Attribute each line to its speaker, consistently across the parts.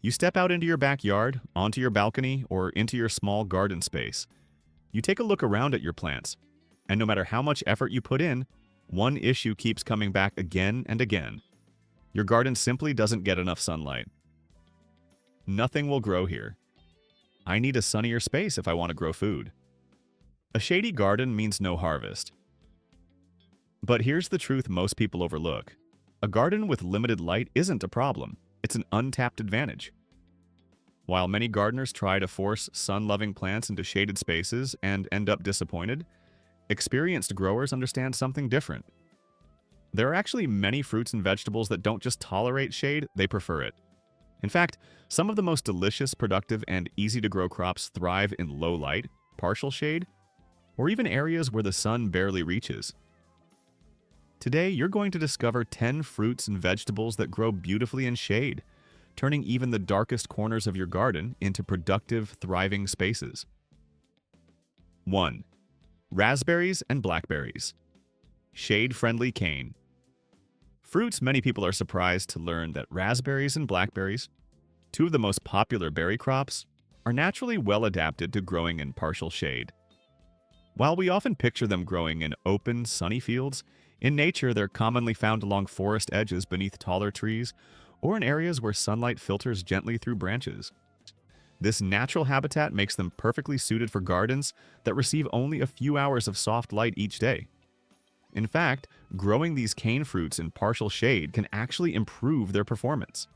Speaker 1: You step out into your backyard, onto your balcony, or into your small garden space. You take a look around at your plants, and no matter how much effort you put in, one issue keeps coming back again and again. Your garden simply doesn't get enough sunlight. Nothing will grow here. I need a sunnier space if I want to grow food. A shady garden means no harvest. But here's the truth most people overlook. A garden with limited light isn't a problem. It's an untapped advantage. While many gardeners try to force sun-loving plants into shaded spaces and end up disappointed, experienced growers understand something different. There are actually many fruits and vegetables that don't just tolerate shade, they prefer it. In fact, some of the most delicious, productive, and easy-to-grow crops thrive in low light, partial shade, or even areas where the sun barely reaches. Today, you're going to discover 10 fruits and vegetables that grow beautifully in shade, turning even the darkest corners of your garden into productive, thriving spaces. 1. Raspberries and blackberries. Shade-friendly cane. Fruits, many people are surprised to learn that raspberries and blackberries, two of the most popular berry crops, are naturally well adapted to growing in partial shade. While we often picture them growing in open, sunny fields, in nature they're commonly found along forest edges beneath taller trees or in areas where sunlight filters gently through branches. This natural habitat makes them perfectly suited for gardens that receive only a few hours of soft light each day. In fact, growing these cane fruits in partial shade can actually improve their performance.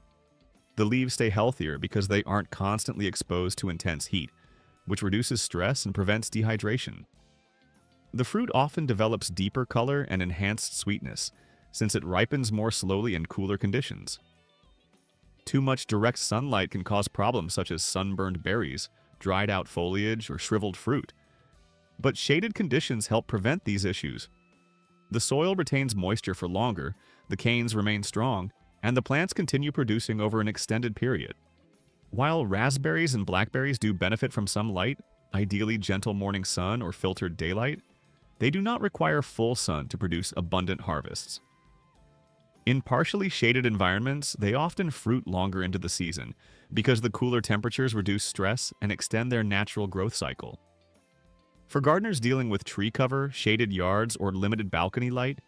Speaker 1: The leaves stay healthier because they aren't constantly exposed to intense heat, which reduces stress and prevents dehydration. The fruit often develops deeper color and enhanced sweetness, since it ripens more slowly in cooler conditions. Too much direct sunlight can cause problems such as sunburned berries, dried out foliage, or shriveled fruit. But shaded conditions help prevent these issues. The soil retains moisture for longer, the canes remain strong, and the plants continue producing over an extended period. While raspberries and blackberries do benefit from some light, ideally gentle morning sun or filtered daylight, they do not require full sun to produce abundant harvests. In partially shaded environments, they often fruit longer into the season because the cooler temperatures reduce stress and extend their natural growth cycle. For gardeners dealing with tree cover, shaded yards, or limited balcony light,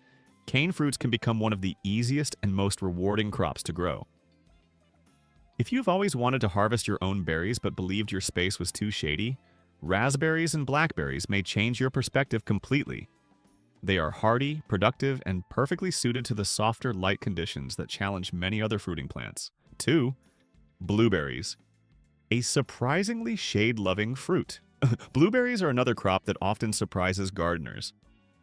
Speaker 1: cane fruits can become one of the easiest and most rewarding crops to grow. If you've always wanted to harvest your own berries but believed your space was too shady, raspberries and blackberries may change your perspective completely. They are hardy, productive, and perfectly suited to the softer light conditions that challenge many other fruiting plants. 2. Blueberries. A surprisingly shade-loving fruit. Blueberries are another crop that often surprises gardeners.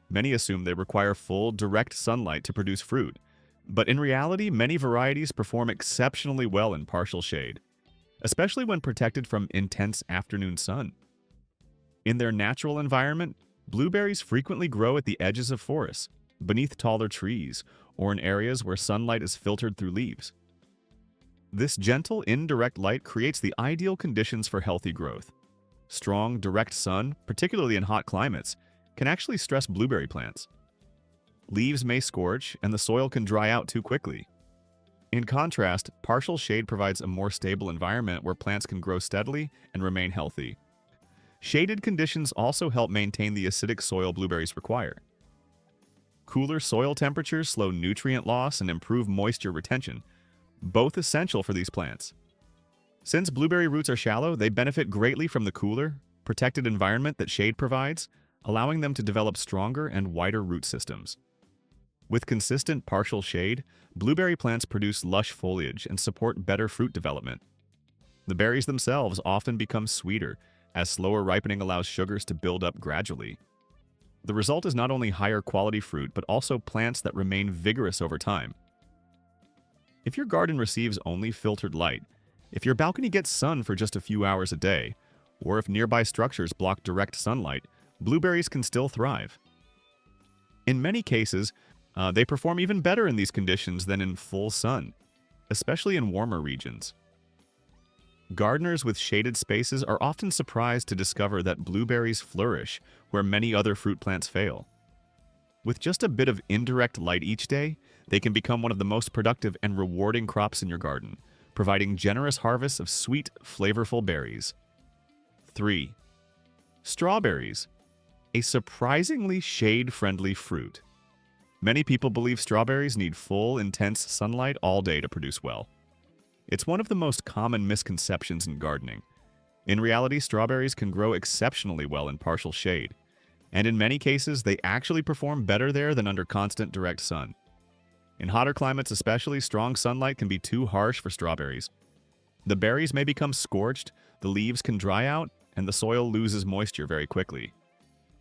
Speaker 1: Many assume they require full, direct sunlight to produce fruit, but in reality, many varieties perform exceptionally well in partial shade, especially when protected from intense afternoon sun. In their natural environment, blueberries frequently grow at the edges of forests, beneath taller trees, or in areas where sunlight is filtered through leaves. This gentle, indirect light creates the ideal conditions for healthy growth. Strong, direct sun, particularly in hot climates, can actually stress blueberry plants. Leaves may scorch, and the soil can dry out too quickly. In contrast, partial shade provides a more stable environment where plants can grow steadily and remain healthy. Shaded conditions also help maintain the acidic soil blueberries require. Cooler soil temperatures slow nutrient loss and improve moisture retention, both essential for these plants. Since blueberry roots are shallow, they benefit greatly from the cooler, protected environment that shade provides, allowing them to develop stronger and wider root systems. With consistent partial shade, blueberry plants produce lush foliage and support better fruit development. The berries themselves often become sweeter, as slower ripening allows sugars to build up gradually. The result is not only higher quality fruit, but also plants that remain vigorous over time. If your garden receives only filtered light, if your balcony gets sun for just a few hours a day, or if nearby structures block direct sunlight, blueberries can still thrive. In many cases, they perform even better in these conditions than in full sun, especially in warmer regions. Gardeners with shaded spaces are often surprised to discover that blueberries flourish where many other fruit plants fail. With just a bit of indirect light each day, they can become one of the most productive and rewarding crops in your garden, providing generous harvests of sweet, flavorful berries. 3. Strawberries, a surprisingly shade-friendly fruit. Many people believe strawberries need full, intense sunlight all day to produce well. It's one of the most common misconceptions in gardening. In reality, strawberries can grow exceptionally well in partial shade, and in many cases, they actually perform better there than under constant direct sun. In hotter climates especially, strong sunlight can be too harsh for strawberries. The berries may become scorched, the leaves can dry out, and the soil loses moisture very quickly.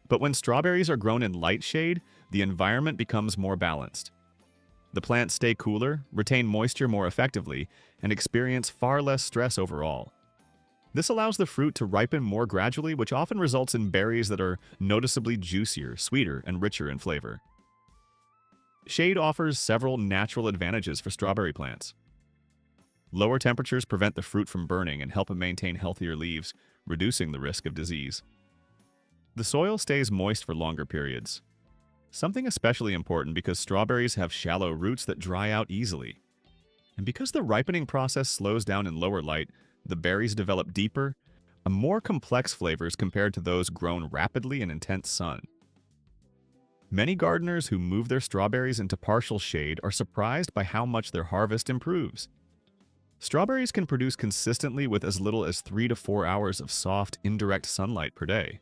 Speaker 1: But when strawberries are grown in light shade, the environment becomes more balanced. The plants stay cooler, retain moisture more effectively, and experience far less stress overall. This allows the fruit to ripen more gradually, which often results in berries that are noticeably juicier, sweeter, and richer in flavor. Shade offers several natural advantages for strawberry plants. Lower temperatures prevent the fruit from burning and help it maintain healthier leaves, reducing the risk of disease. The soil stays moist for longer periods, something especially important because strawberries have shallow roots that dry out easily. And because the ripening process slows down in lower light, the berries develop deeper, and more complex flavors compared to those grown rapidly in intense sun. Many gardeners who move their strawberries into partial shade are surprised by how much their harvest improves. Strawberries can produce consistently with as little as 3 to 4 hours of soft, indirect sunlight per day.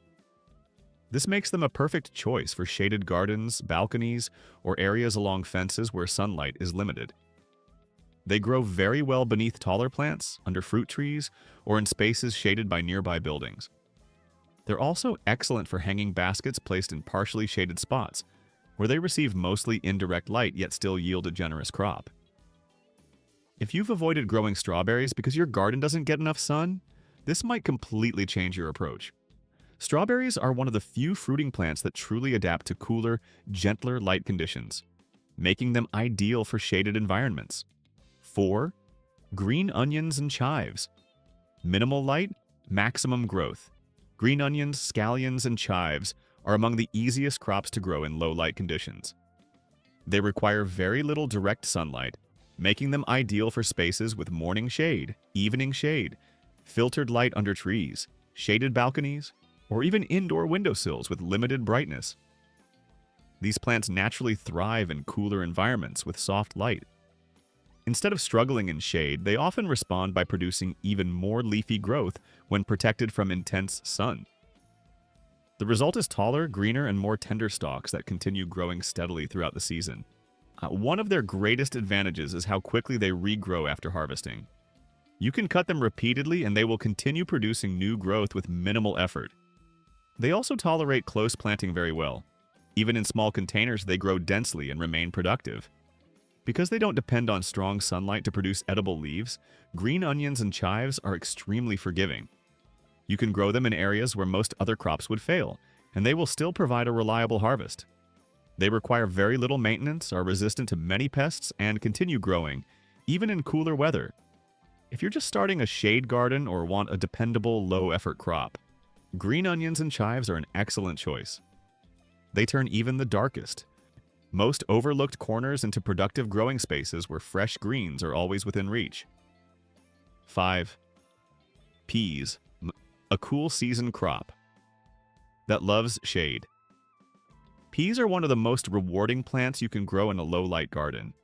Speaker 1: This makes them a perfect choice for shaded gardens, balconies, or areas along fences where sunlight is limited. They grow very well beneath taller plants, under fruit trees, or in spaces shaded by nearby buildings. They're also excellent for hanging baskets placed in partially shaded spots, where they receive mostly indirect light yet still yield a generous crop. If you've avoided growing strawberries because your garden doesn't get enough sun, this might completely change your approach. Strawberries are one of the few fruiting plants that truly adapt to cooler, gentler light conditions, making them ideal for shaded environments. 4. Green onions and chives. Minimal light, maximum growth. Green onions, scallions, and chives are among the easiest crops to grow in low-light conditions. They require very little direct sunlight, making them ideal for spaces with morning shade, evening shade, filtered light under trees, shaded balconies, or even indoor windowsills with limited brightness. These plants naturally thrive in cooler environments with soft light. Instead of struggling in shade, they often respond by producing even more leafy growth when protected from intense sun. The result is taller, greener, and more tender stalks that continue growing steadily throughout the season. One of their greatest advantages is how quickly they regrow after harvesting. You can cut them repeatedly and they will continue producing new growth with minimal effort. They also tolerate close planting very well. Even in small containers, they grow densely and remain productive. Because they don't depend on strong sunlight to produce edible leaves, green onions and chives are extremely forgiving. You can grow them in areas where most other crops would fail, and they will still provide a reliable harvest. They require very little maintenance, are resistant to many pests, and continue growing, even in cooler weather. If you're just starting a shade garden or want a dependable, low-effort crop, green onions and chives are an excellent choice. They turn even the darkest, most overlooked corners into productive growing spaces where fresh greens are always within reach. 5. Peas, a cool season crop that loves shade. Peas are one of the most rewarding plants you can grow in a low-light garden.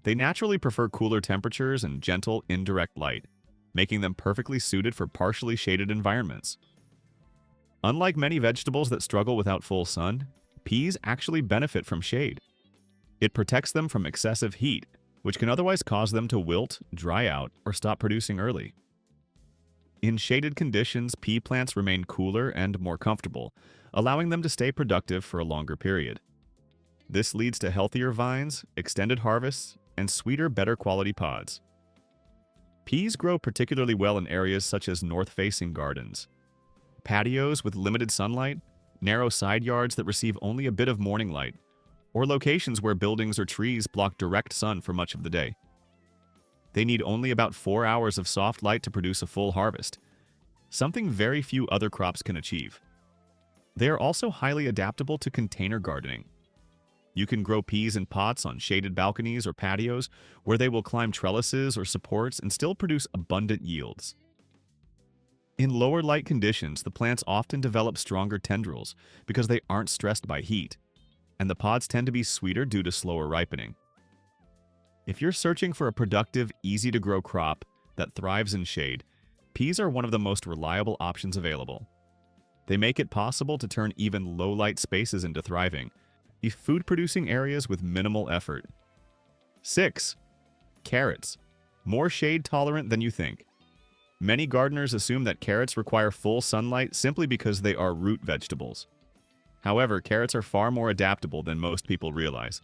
Speaker 1: They naturally prefer cooler temperatures and gentle, indirect light, making them perfectly suited for partially shaded environments. Unlike many vegetables that struggle without full sun, peas actually benefit from shade. It protects them from excessive heat, which can otherwise cause them to wilt, dry out, or stop producing early. In shaded conditions, pea plants remain cooler and more comfortable, allowing them to stay productive for a longer period. This leads to healthier vines, extended harvests, and sweeter, better quality pods. Peas grow particularly well in areas such as north-facing gardens, patios with limited sunlight, narrow side yards that receive only a bit of morning light, or locations where buildings or trees block direct sun for much of the day. They need only about 4 hours of soft light to produce a full harvest, something very few other crops can achieve. They are also highly adaptable to container gardening. You can grow peas in pots on shaded balconies or patios, where they will climb trellises or supports and still produce abundant yields. In lower light conditions, the plants often develop stronger tendrils because they aren't stressed by heat, and the pods tend to be sweeter due to slower ripening. If you're searching for a productive, easy-to-grow crop that thrives in shade, peas are one of the most reliable options available. They make it possible to turn even low-light spaces into thriving, food-producing areas with minimal effort. 6. Carrots. More shade-tolerant than you think. Many gardeners assume that carrots require full sunlight simply because they are root vegetables. However, carrots are far more adaptable than most people realize,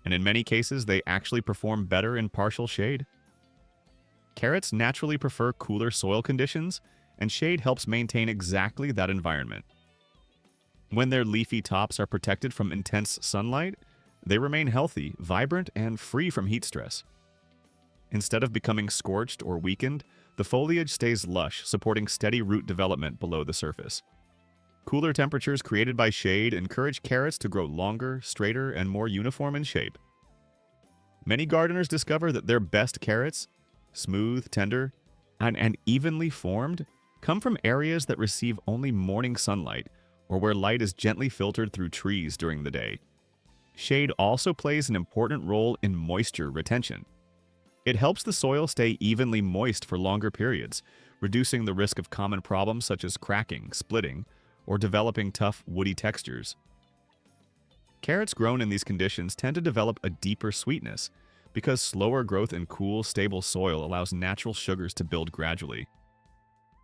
Speaker 1: and in many cases, they actually perform better in partial shade. Carrots naturally prefer cooler soil conditions, and shade helps maintain exactly that environment. When their leafy tops are protected from intense sunlight, they remain healthy, vibrant, and free from heat stress. Instead of becoming scorched or weakened, the foliage stays lush, supporting steady root development below the surface. Cooler temperatures created by shade encourage carrots to grow longer, straighter, and more uniform in shape. Many gardeners discover that their best carrots, smooth, tender, and evenly formed, come from areas that receive only morning sunlight or where light is gently filtered through trees during the day. Shade also plays an important role in moisture retention. It helps the soil stay evenly moist for longer periods, reducing the risk of common problems such as cracking, splitting, or developing tough, woody textures. Carrots grown in these conditions tend to develop a deeper sweetness because slower growth in cool, stable soil allows natural sugars to build gradually.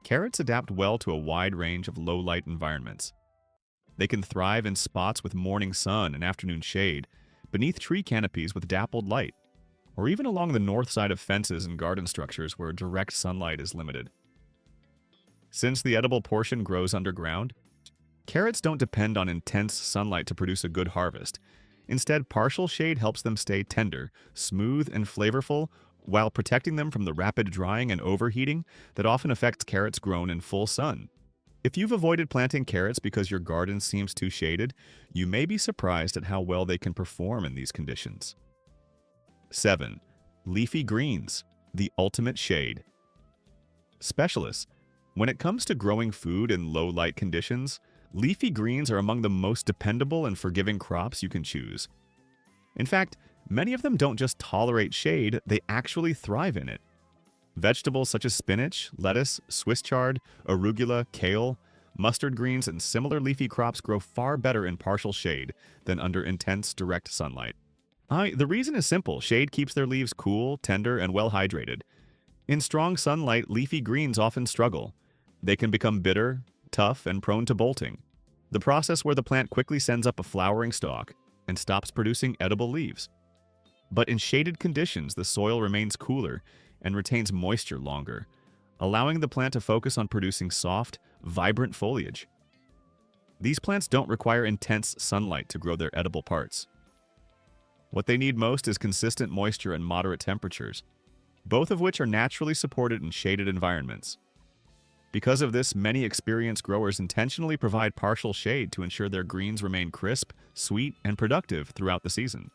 Speaker 1: Carrots adapt well to a wide range of low-light environments. They can thrive in spots with morning sun and afternoon shade, beneath tree canopies with dappled light, or even along the north side of fences and garden structures where direct sunlight is limited. Since the edible portion grows underground, carrots don't depend on intense sunlight to produce a good harvest. Instead, partial shade helps them stay tender, smooth, and flavorful while protecting them from the rapid drying and overheating that often affects carrots grown in full sun. If you've avoided planting carrots because your garden seems too shaded, you may be surprised at how well they can perform in these conditions. 7. Leafy greens, the ultimate shade. Specialists, when it comes to growing food in low-light conditions, leafy greens are among the most dependable and forgiving crops you can choose. In fact, many of them don't just tolerate shade, they actually thrive in it. Vegetables such as spinach, lettuce, Swiss chard, arugula, kale, mustard greens, and similar leafy crops grow far better in partial shade than under intense direct sunlight. The reason is simple. Shade keeps their leaves cool, tender, and well hydrated. In strong sunlight, leafy greens often struggle. They can become bitter, tough, and prone to bolting, the process where the plant quickly sends up a flowering stalk and stops producing edible leaves. But in shaded conditions, the soil remains cooler and retains moisture longer, allowing the plant to focus on producing soft, vibrant foliage. These plants don't require intense sunlight to grow their edible parts. What they need most is consistent moisture and moderate temperatures, both of which are naturally supported in shaded environments. Because of this, many experienced growers intentionally provide partial shade to ensure their greens remain crisp, sweet, and productive throughout the season.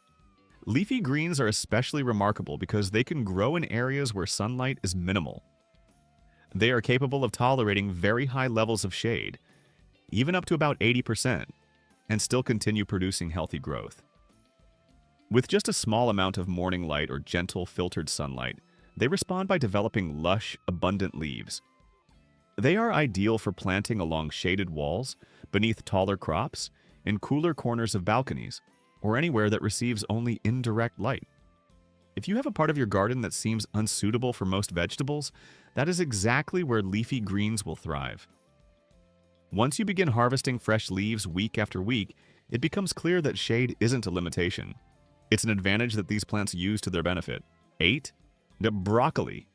Speaker 1: Leafy greens are especially remarkable because they can grow in areas where sunlight is minimal. They are capable of tolerating very high levels of shade, even up to about 80%, and still continue producing healthy growth. With just a small amount of morning light or gentle filtered sunlight, they respond by developing lush, abundant leaves. They are ideal for planting along shaded walls, beneath taller crops, in cooler corners of balconies, or anywhere that receives only indirect light. If you have a part of your garden that seems unsuitable for most vegetables, that is exactly where leafy greens will thrive. Once you begin harvesting fresh leaves week after week, it becomes clear that shade isn't a limitation. It's an advantage that these plants use to their benefit. 8. The broccoli,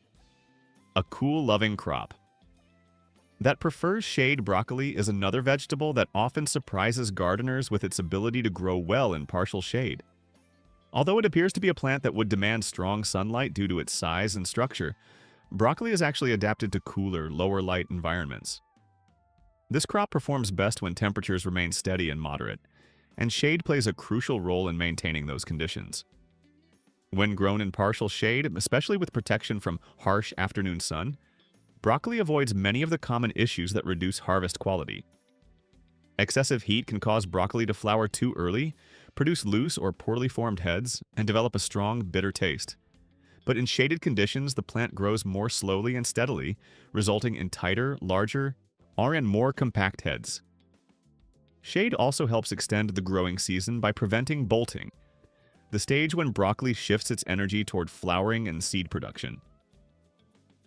Speaker 1: a cool-loving crop. That prefers shade broccoli is another vegetable that often surprises gardeners with its ability to grow well in partial shade. Although it appears to be a plant that would demand strong sunlight due to its size and structure, broccoli is actually adapted to cooler, lower light environments. This crop performs best when temperatures remain steady and moderate, and shade plays a crucial role in maintaining those conditions. When grown in partial shade, especially with protection from harsh afternoon sun, broccoli avoids many of the common issues that reduce harvest quality. Excessive heat can cause broccoli to flower too early, produce loose or poorly formed heads, and develop a strong, bitter taste. But in shaded conditions, the plant grows more slowly and steadily, resulting in tighter, larger, and more compact heads. Shade also helps extend the growing season by preventing bolting, the stage when broccoli shifts its energy toward flowering and seed production.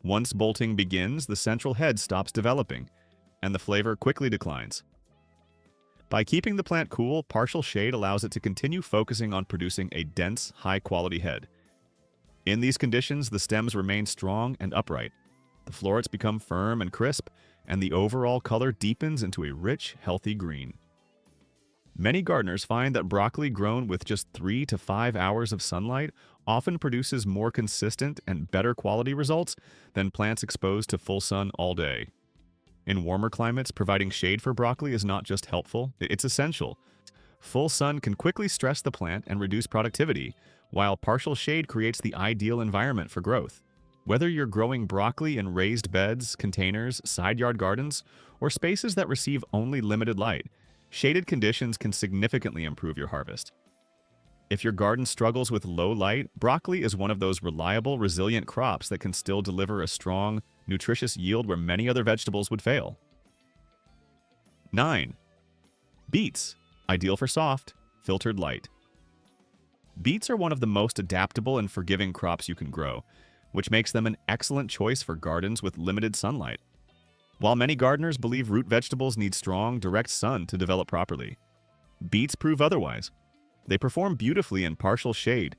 Speaker 1: Once bolting begins, the central head stops developing, and the flavor quickly declines. By keeping the plant cool, partial shade allows it to continue focusing on producing a dense, high-quality head. In these conditions, the stems remain strong and upright, the florets become firm and crisp, and the overall color deepens into a rich, healthy green. Many gardeners find that broccoli grown with just 3 to 5 hours of sunlight often produces more consistent and better quality results than plants exposed to full sun all day. In warmer climates, providing shade for broccoli is not just helpful, it's essential. Full sun can quickly stress the plant and reduce productivity, while partial shade creates the ideal environment for growth. Whether you're growing broccoli in raised beds, containers, side yard gardens, or spaces that receive only limited light, shaded conditions can significantly improve your harvest. If your garden struggles with low light, broccoli is one of those reliable, resilient crops that can still deliver a strong, nutritious yield where many other vegetables would fail. 9. Beets, ideal for soft, filtered light. Beets are one of the most adaptable and forgiving crops you can grow, which makes them an excellent choice for gardens with limited sunlight. While many gardeners believe root vegetables need strong, direct sun to develop properly, beets prove otherwise. They perform beautifully in partial shade,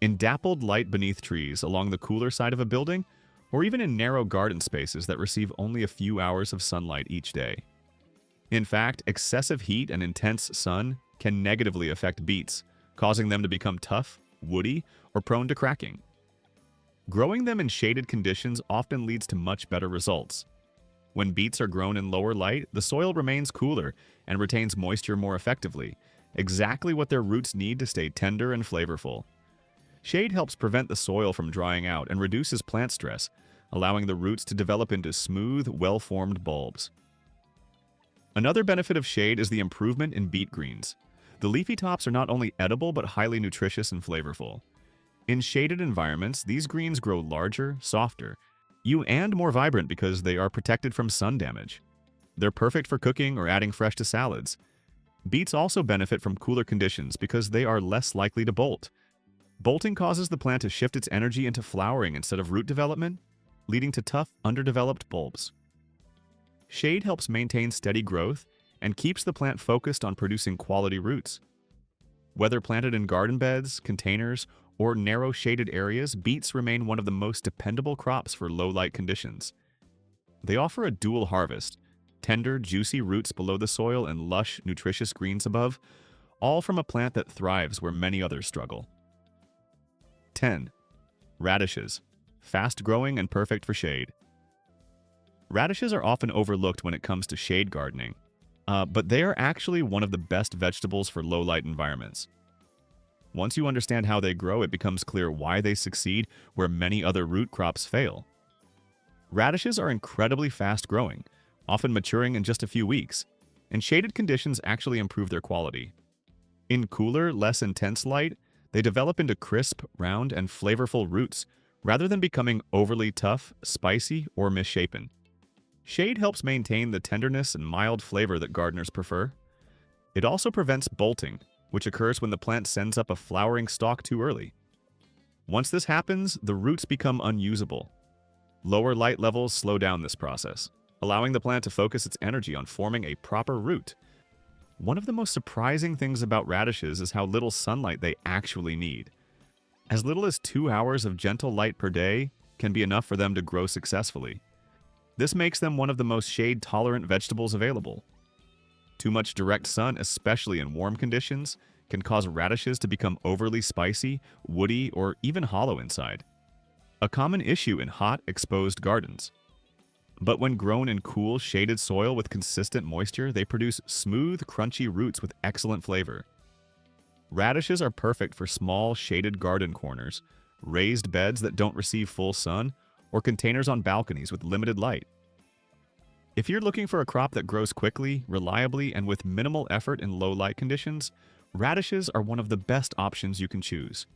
Speaker 1: in dappled light beneath trees along the cooler side of a building, or even in narrow garden spaces that receive only a few hours of sunlight each day. In fact, excessive heat and intense sun can negatively affect beets, causing them to become tough, woody, or prone to cracking. Growing them in shaded conditions often leads to much better results. When beets are grown in lower light, the soil remains cooler and retains moisture more effectively, exactly what their roots need to stay tender and flavorful. Shade helps prevent the soil from drying out and reduces plant stress, allowing the roots to develop into smooth, well-formed bulbs. Another benefit of shade is the improvement in beet greens. The leafy tops are not only edible but highly nutritious and flavorful. In shaded environments, these greens grow larger, softer, and more vibrant because they are protected from sun damage. They're perfect for cooking or adding fresh to salads. Beets also benefit from cooler conditions because they are less likely to bolt. Bolting causes the plant to shift its energy into flowering instead of root development, leading to tough, underdeveloped bulbs. Shade helps maintain steady growth and keeps the plant focused on producing quality roots. Whether planted in garden beds, containers, or narrow shaded areas, beets remain one of the most dependable crops for low-light conditions. They offer a dual harvest: tender, juicy roots below the soil and lush, nutritious greens above, all from a plant that thrives where many others struggle. 10. Radishes, fast-growing and perfect for shade. Radishes are often overlooked when it comes to shade gardening, but they are actually one of the best vegetables for low-light environments. Once you understand how they grow, it becomes clear why they succeed where many other root crops fail. Radishes are incredibly fast-growing, often maturing in just a few weeks, and shaded conditions actually improve their quality. In cooler, less intense light, they develop into crisp, round, and flavorful roots, rather than becoming overly tough, spicy, or misshapen. Shade helps maintain the tenderness and mild flavor that gardeners prefer. It also prevents bolting, which occurs when the plant sends up a flowering stalk too early. Once this happens, the roots become unusable. Lower light levels slow down this process, allowing the plant to focus its energy on forming a proper root. One of the most surprising things about radishes is how little sunlight they actually need. As little as 2 hours of gentle light per day can be enough for them to grow successfully. This makes them one of the most shade-tolerant vegetables available. Too much direct sun, especially in warm conditions, can cause radishes to become overly spicy, woody, or even hollow inside. A common issue in hot, exposed gardens. But when grown in cool, shaded soil with consistent moisture, they produce smooth, crunchy roots with excellent flavor. Radishes are perfect for small, shaded garden corners, raised beds that don't receive full sun, or containers on balconies with limited light. If you're looking for a crop that grows quickly, reliably, and with minimal effort in low light conditions, radishes are one of the best options you can choose.